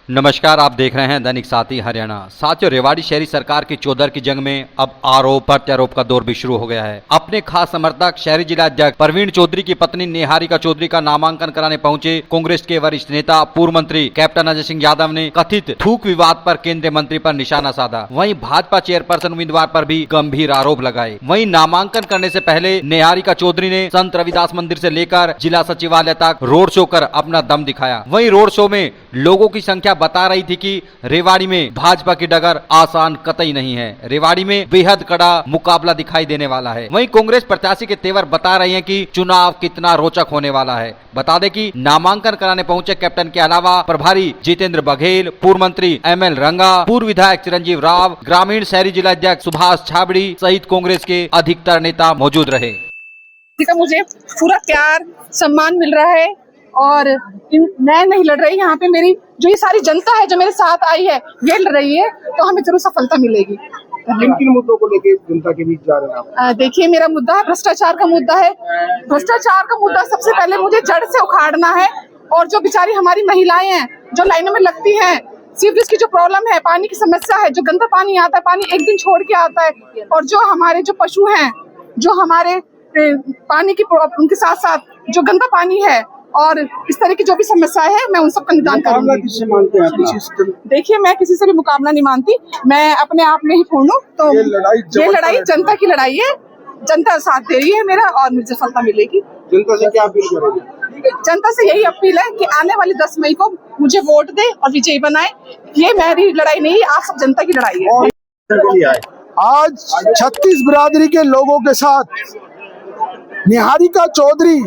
नमस्कार, आप देख रहे हैं दैनिक साथी हरियाणा। साथियों, रेवाड़ी शहरी सरकार की चौधर की जंग में अब आरोप प्रत्यारोप का दौर भी शुरू हो गया है। अपने खास समर्थक शहरी जिला अध्यक्ष प्रवीण चौधरी की पत्नी निहारिका चौधरी का नामांकन कराने पहुंचे कांग्रेस के वरिष्ठ नेता पूर्व मंत्री कैप्टन अजय सिंह यादव ने कथित थूक विवाद पर केंद्रीय मंत्री पर निशाना साधा। वहीं भाजपा चेयरपर्सन उम्मीदवार पर भी गंभीर आरोप लगाए। वहीं नामांकन करने से पहले निहारिका चौधरी ने संत रविदास मंदिर से लेकर जिला सचिवालय तक रोड शो कर अपना दम दिखाया। वहीं रोड शो में लोगों की संख्या बता रही थी कि रेवाड़ी में भाजपा की डगर आसान कतई नहीं है। रेवाड़ी में बेहद कड़ा मुकाबला दिखाई देने वाला है। वहीं कांग्रेस प्रत्याशी के तेवर बता रहे हैं कि चुनाव कितना रोचक होने वाला है। बता दें कि नामांकन कराने पहुंचे कैप्टन के अलावा प्रभारी जितेंद्र बघेल, पूर्व मंत्री एमएल रंगा, पूर्व विधायक चिरंजीव राव, ग्रामीण शहरी जिला अध्यक्ष सुभाष छाबड़ी सहित कांग्रेस के अधिकतर नेता मौजूद रहे। मुझे पूरा प्यार सम्मान मिल रहा है और मैं नहीं लड़ रही, यहाँ पे मेरी जो ये सारी जनता है जो मेरे साथ आई है ये लड़ रही है, तो हमें जरूर सफलता मिलेगी। किन किन मुद्दों को लेके जनता के बीच जा रहे हैं आप? देखिए, मेरा मुद्दा है भ्रष्टाचार का मुद्दा है। भ्रष्टाचार का मुद्दा सबसे पहले मुझे जड़ से उखाड़ना है। और जो बेचारी हमारी महिलाएं हैं जो लाइनों में लगती हैं, सीवरेज की जो प्रॉब्लम है, पानी की समस्या है, जो गंदा पानी आता है, पानी एक दिन छोड़ के आता है, और जो हमारे जो पशु हैं, जो हमारे पानी की उनके साथ साथ जो गंदा पानी है और इस तरह की जो भी समस्याएं है, मैं उन सब का निदान करूंगी। किससे मानते हैं आप? देखिए, मैं किसी से भी मुकाबला नहीं मानती, मैं अपने आप में ही पूर्ण हूँ। तो ये लड़ाई जनता की लड़ाई है, जनता साथ दे रही है मेरा और मुझे सफलता मिलेगी। जनता से क्या अपील करेंगे? जनता से यही अपील है कि आने वाली 10 मई को मुझे वोट दे और विजयी बनाए। ये मेरी लड़ाई नहीं है, आप सब जनता की लड़ाई है। आज 36 बिरादरी के लोगों के साथ निहारिका चौधरी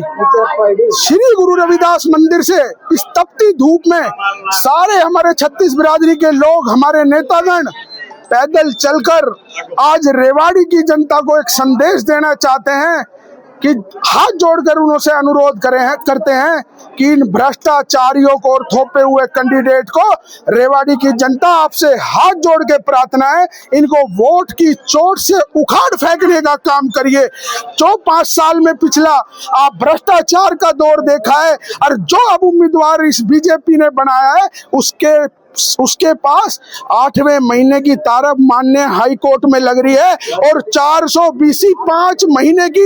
श्री गुरु रविदास मंदिर से इस तपती धूप में सारे हमारे 36 बिरादरी के लोग, हमारे नेतागण पैदल चलकर आज रेवाड़ी की जनता को एक संदेश देना चाहते हैं कि हाथ जोड़कर उनसे अनुरोध करते हैं कि इन भ्रष्टाचारियों को और थोपे हुए कैंडिडेट को रेवाड़ी की जनता आपसे हाथ जोड़ के प्रार्थना है, इनको वोट की चोट से उखाड़ फेंकने का काम करिए। जो 5 साल में पिछला आप भ्रष्टाचार का दौर देखा है और जो अब उम्मीदवार इस बीजेपी ने बनाया है उसके पास 8वें महीने की तारब मान्य हाई कोर्ट में लग रही है और 420 5 महीने की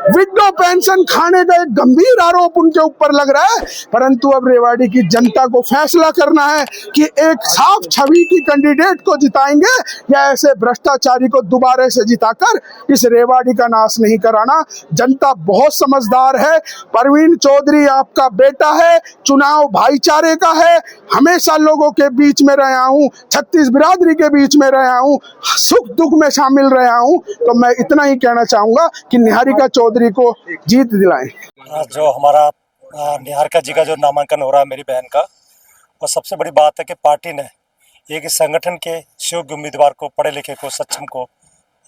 विडो पेंशन खाने का एक गंभीर आरोप उनके ऊपर लग रहा है। परंतु अब रेवाड़ी की जनता को फैसला करना है कि एक साफ छवि की कैंडिडेट को जिताएंगे या ऐसे भ्रष्टाचारी को दोबारा से जिताकर इस रेवाड़ी का नाश नहीं कराना। जनता बहुत समझदार है। प्रवीण चौधरी आपका बेटा है, चुनाव भाईचारे का है, हमेशा लोगों के बीच में रहा हूँ, 36 बिरादरी के बीच में रहा हूँ, सुख दुख में शामिल रहा हूँ। तो मैं इतना ही कहना चाहूंगा कि निहारिका चौधरी को जीत दिलाएं। जो हमारा निहारिका जी का जो नामांकन हो रहा है मेरी बहन का, और सबसे बड़ी बात है कि पार्टी ने एक संगठन के योग्य उम्मीदवार को, पढ़े लिखे को, सक्षम को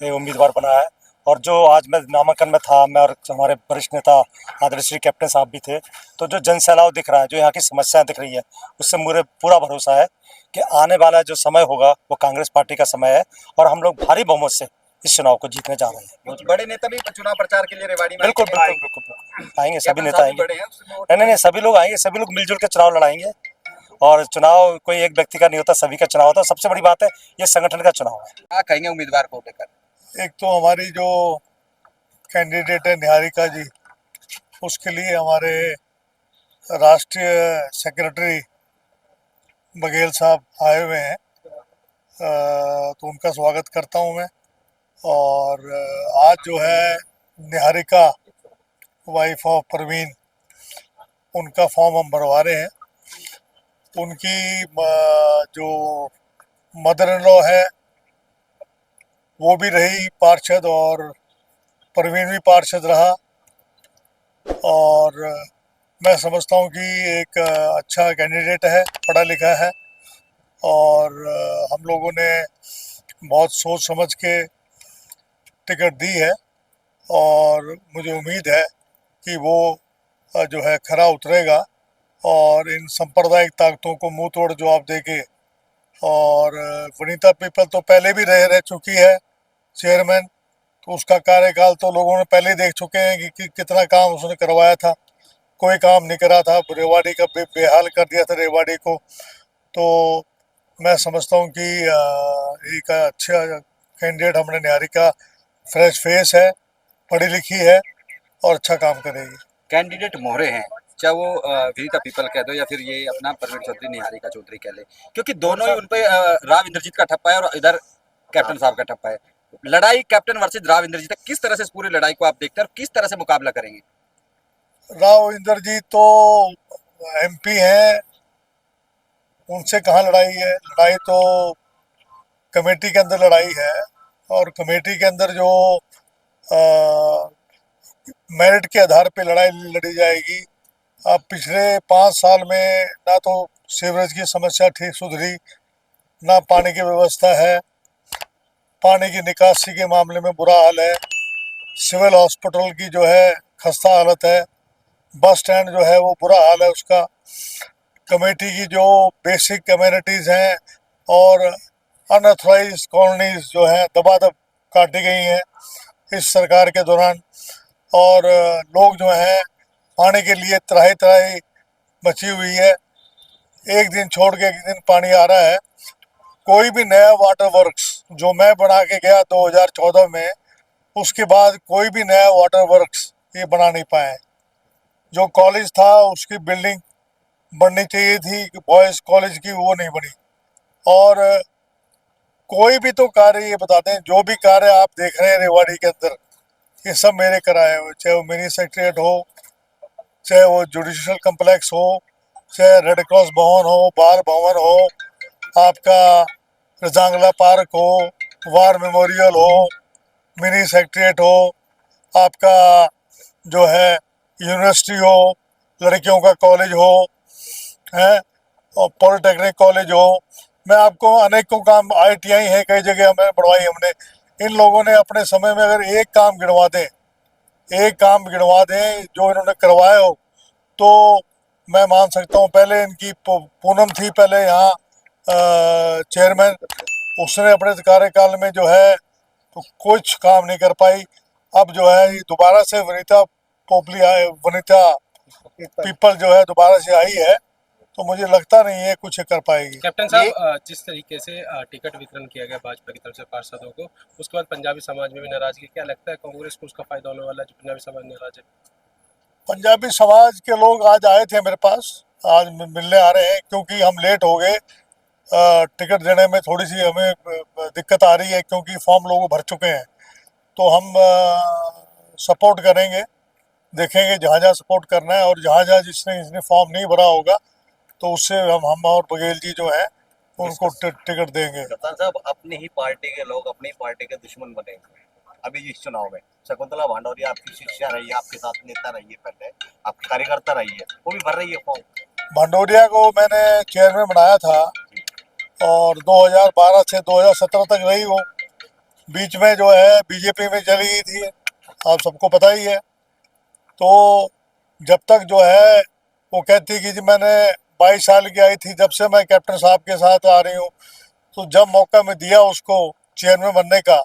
उम्मीदवार बनाया है। और जो आज मैं नामांकन में था, मैं और हमारे वरिष्ठ नेता आदरणीय श्री कैप्टन साहब भी थे, तो जो जन सैलाब दिख रहा है, जो यहाँ की समस्याएं दिख रही है, उससे मुझे पूरा भरोसा है कि आने वाला जो समय होगा वो कांग्रेस पार्टी का समय है और हम लोग भारी बहुमत से इस चुनाव को जीतने जा रहे हैं। बड़े नेता भी चुनाव प्रचार के लिए रेवाड़ी में बिल्कुल आएंगे, सभी नेता आएंगे। नहीं, सभी लोग आएंगे, सभी लोग मिलजुल के चुनाव लड़ाएंगे। और चुनाव कोई एक व्यक्ति का नहीं होता, सभी का चुनाव होता है। सबसे बड़ी बात है ये संगठन का चुनाव है। क्या कहेंगे उम्मीदवार को लेकर? एक तो हमारी जो कैंडिडेट है निहारिका जी, उसके लिए हमारे राष्ट्रीय सेक्रेटरी बघेल साहब आए हुए हैं, तो उनका स्वागत करता हूं मैं। और आज जो है निहारिका वाइफ ऑफ प्रवीण, उनका फॉर्म हम भरवा रहे हैं। उनकी जो मदर इन लॉ है वो भी रही पार्षद और प्रवीण भी पार्षद रहा। और मैं समझता हूँ कि एक अच्छा कैंडिडेट है, पढ़ा लिखा है, और हम लोगों ने बहुत सोच समझ के टिकट दी है। और मुझे उम्मीद है कि वो जो है खरा उतरेगा और इन सांप्रदायिक ताकतों को मुंह तोड़ जवाब देके। और वनीता पीपल तो पहले भी रह चुकी है चेयरमैन, तो उसका कार्यकाल तो लोगों ने पहले देख चुके हैं कि कितना काम उसने करवाया था। कोई काम नहीं करा था, रेवाड़ी का बेहाल कर दिया था रेवाड़ी को। तो मैं समझता हूँ कि एक अच्छा कैंडिडेट हमारे निहारिका फ्रेश फेस है, पढ़ी लिखी है और अच्छा काम करेगी। कैंडिडेट मोहरे हैं, चाहे वो विनीता पीपल कह दो या फिर ये अपना परवीन चौधरी निहारिका चौधरी कह ले, क्योंकि दोनों ही उनपे राव इंद्रजीत का ठप्पा है और इधर कैप्टन साहब का ठप्पा है। लड़ाई कैप्टन वर्सेस राव इंद्रजीत, किस तरह से इस पूरी लड़ाई को आप देखते हैं और किस तरह से मुकाबला करेंगे? राव इंद्रजीत तो MP हैं, उनसे कहाँ लड़ाई है? लड़ाई तो कमेटी के अंदर लड़ाई है और कमेटी के अंदर जो मेरिट के आधार पे लड़ाई लड़ी जाएगी। अब पिछले 5 साल में ना तो सीवरेज की समस्या ठीक सुधरी, ना पानी की व्यवस्था है, पानी की निकासी के मामले में बुरा हाल है, सिविल हॉस्पिटल की जो है खस्ता हालत है, बस स्टैंड जो है वो बुरा हाल है उसका, कमेटी की जो बेसिक कम्युनिटीज़ हैं और अनऑथराइज कॉलोनीज जो हैं दबादब काटी गई हैं इस सरकार के दौरान, और लोग जो हैं पानी के लिए त्राही त्राही मची हुई है। एक दिन छोड़ के एक दिन पानी आ रहा है। कोई भी नया वाटर वर्क्स जो मैं बना के गया 2014 में, उसके बाद कोई भी नया वाटर वर्क्स ये बना नहीं पाए। जो कॉलेज था उसकी बिल्डिंग बननी चाहिए थी बॉयज़ कॉलेज की, वो नहीं बनी। और कोई भी तो कार्य ये बताते हैं, जो भी कार्य आप देख रहे हैं रेवाड़ी के अंदर, ये सब मेरे कराए हुए, चाहे वो मिनी सेक्रेटरीट हो, चाहे वो जुडिशल कम्प्लेक्स हो, चाहे रेड क्रॉस भवन हो, बाल भवन हो, आपका रजांगला पार्क हो, वार मेमोरियल हो, मिनी सेक्रेटरीट हो, आपका जो है यूनिवर्सिटी हो, लड़कियों का कॉलेज हो, है, और पॉलिटेक्निक कॉलेज हो। मैं आपको अनेकों काम, ITI है कई जगह हमें बढ़वाई हमने। इन लोगों ने अपने समय में अगर एक काम गिनवा दें जो इन्होंने करवाया हो, तो मैं मान सकता हूँ। पहले इनकी पूनम थी पहले यहाँ चेयरमैन, उसने अपने कार्यकाल में जो है तो कुछ काम नहीं कर पाई। अब जो है दोबारा से वनिता पीपल जो है दोबारा से आई है, तो मुझे लगता नहीं है कुछ कर पाएगी। कैप्टन साहब, जिस तरीके से टिकट वितरण किया गया भाजपा की तरफ से पार्षदों को, उसके बाद पंजाबी समाज में भी नाराजगी, क्या लगता है कांग्रेस को उसका फायदा होने वाला है जो पंजाबी समाज नाराज है? पंजाबी समाज के लोग आज आए थे मेरे पास, आज मिलने आ रहे हैं, क्योंकि हम लेट हो गए। टिकट देने में थोड़ी सी हमें दिक्कत आ रही है, क्योंकि फॉर्म लोग भर चुके हैं। तो हम सपोर्ट करेंगे, देखेंगे जहाँ जहाँ सपोर्ट करना है, और जहाँ जहाँ जिसने फॉर्म नहीं भरा होगा तो उससे हम और बघेल जी जो है उनको टिकट देंगे। कप्तान साहब, अपनी ही पार्टी के लोग अपनी पार्टी के दुश्मन बने अभी इस चुनाव में। शकुंतला भांडोरिया आपकी शिष्या रही है, आपके साथ नेता रही है, पहले आपकी कार्यकर्ता रही है, वो भी भर रही है फॉर्म। भांडोरिया को मैंने चेयरमैन बनाया था और 2012 से 2017 तक रही वो। बीच में जो है बीजेपी में चली गई थी, आप सबको पता ही है। तो जब तक जो है वो कहती कि जी मैंने 22 साल की आई थी, जब से मैं कैप्टन साहब के साथ आ रही हूँ, तो जब मौका मैं दिया उसको चेयरमैन बनने का,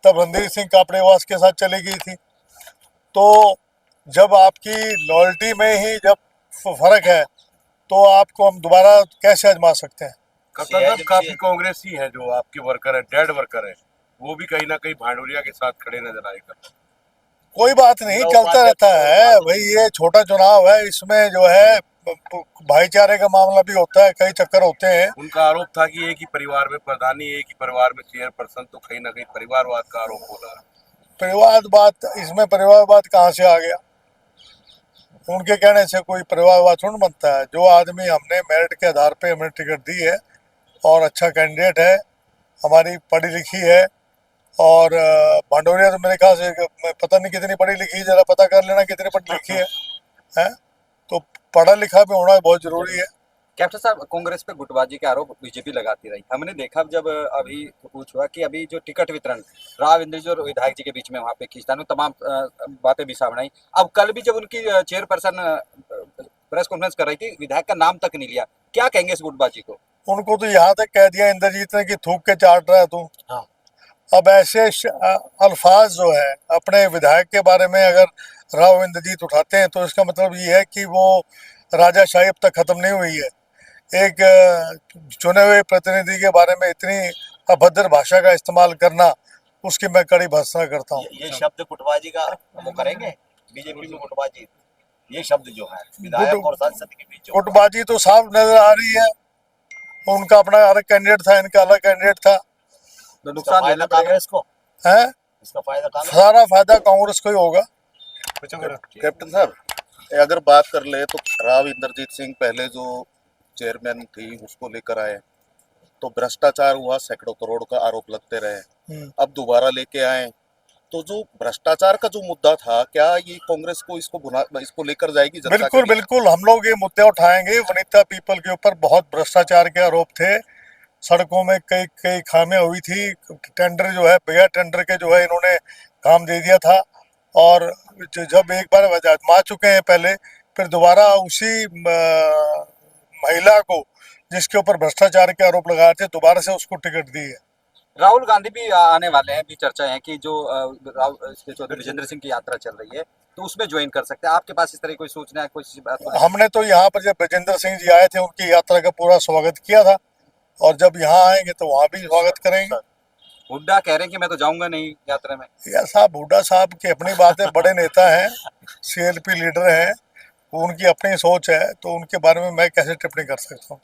तब रणधीर सिंह कापड़ेवास के साथ चली गई थी। तो जब आपकी लॉयल्टी में ही जब फर्क है, तो आपको हम दोबारा कैसे आजमा सकते हैं? काफी कांग्रेसी है जो आपके वर्कर है, डेड वर्कर है, वो भी कहीं ना कहीं भांडोरिया के साथ खड़े नजर आएगा। कोई बात नहीं, चलता रहता है भाई, ये छोटा चुनाव है, इसमें जो है भाईचारे का मामला भी होता है, कई चक्कर होते हैं। उनका आरोप था कि एक ही परिवार में प्रधानी, एक ही परिवार में चेयरपर्सन, तो कहीं ना कहीं परिवारवाद का आरोप हो रहा है। परिवारवाद, इसमें परिवारवाद कहाँ से आ गया? उनके कहने से कोई परिवारवाद थोड़ा बनता है। जो आदमी हमने मेरिट के आधार पे हमें टिकट दी है और अच्छा कैंडिडेट है, हमारी पढ़ी लिखी है, और भांडोरिया तो मेरे ख्याल से पता नहीं कितनी पढ़ी लिखी है, जरा पता कर लेना कितनी पढ़ी लिखी है? तो पढ़ा लिखा भी होना बहुत जरूरी है। कैप्टन साहब, कांग्रेस पे गुटबाजी के आरोप बीजेपी लगाती रही। हमने देखा जब अभी कुछ हुआ कि अभी जो टिकट वितरण राव इंद्रजीत और विधायक जी के बीच में वहाँ पे खींचतान में तमाम बातें भी सामने आई। अब कल भी जब उनकी चेयरपर्सन प्रेस कॉन्फ्रेंस कर रही थी, विधायक का नाम तक नहीं लिया। क्या कहेंगे इस गुटबाजी को? उनको तो यहाँ तक कह दिया इंद्रजीत ने कि थूक के चाट रहा है तू। हाँ। अब ऐसे अल्फाज जो है अपने विधायक के बारे में अगर राव इंद्रजीत उठाते हैं, तो इसका मतलब ये है कि वो राजाशाही अब तक खत्म नहीं हुई है। एक चुने हुए प्रतिनिधि के बारे में इतनी अभद्र भाषा का इस्तेमाल करना, उसकी मैं कड़ी भर्त्सना करता हूँ। ये शब्द गुटबाजी का वो करेंगे बीजेपी में, गुटबाजी ये शब्द जो है विधायक और सांसद के बीच गुटबाजी तो साफ नजर आ रही है। उनका अपना अलग कैंडिडेट था, इनका अलग कैंडिडेट था। तो नुकसान फायदा कांग्रेस को है, इसका फायदा कांग्रेस, सारा फायदा कांग्रेस को ही होगा। कैप्टन साहब, अगर बात कर ले तो राव इंद्रजीत सिंह पहले जो चेयरमैन थी उसको लेकर आए, तो भ्रष्टाचार हुआ, सैकड़ों करोड़ का आरोप लगते रहे। अब दोबारा लेके आए, तो जो भ्रष्टाचार का जो मुद्दा था, क्या ये कांग्रेस को इसको लेकर जाएगी जनता? बिल्कुल बिल्कुल, हम लोग ये मुद्दे उठाएंगे। वनिता पीपल के ऊपर बहुत भ्रष्टाचार के आरोप थे, सड़कों में कई खामियां हुई थी, टेंडर जो है बगैर टेंडर के जो है इन्होंने काम दे दिया था, और जब एक बार आजमा चुके हैं पहले, फिर दोबारा उसी महिला को जिसके ऊपर भ्रष्टाचार के आरोप लगाए थे, दोबारा से उसको टिकट दी है। राहुल गांधी भी आने वाले हैं, भी चर्चा है कि जो चौधरी विजेंद्र सिंह की यात्रा चल रही है, तो उसमें ज्वाइन कर सकते हैं। आपके पास इस तरह कोई सूचना है, कोई बात? हमने तो यहाँ पर जब विजेंद्र सिंह जी आए थे, उनकी यात्रा का पूरा स्वागत किया था, और जब यहाँ आएंगे तो वहाँ भी स्वागत करेंगे। हुड्डा कह रहे हैं कि मैं तो जाऊंगा नहीं यात्रा में। यार साहब, हुड्डा साहब की अपनी बात है, बड़े नेता हैं, CLP लीडर हैं, उनकी अपनी सोच है, तो उनके बारे में मैं कैसे टिप्पणी कर सकता हूँ।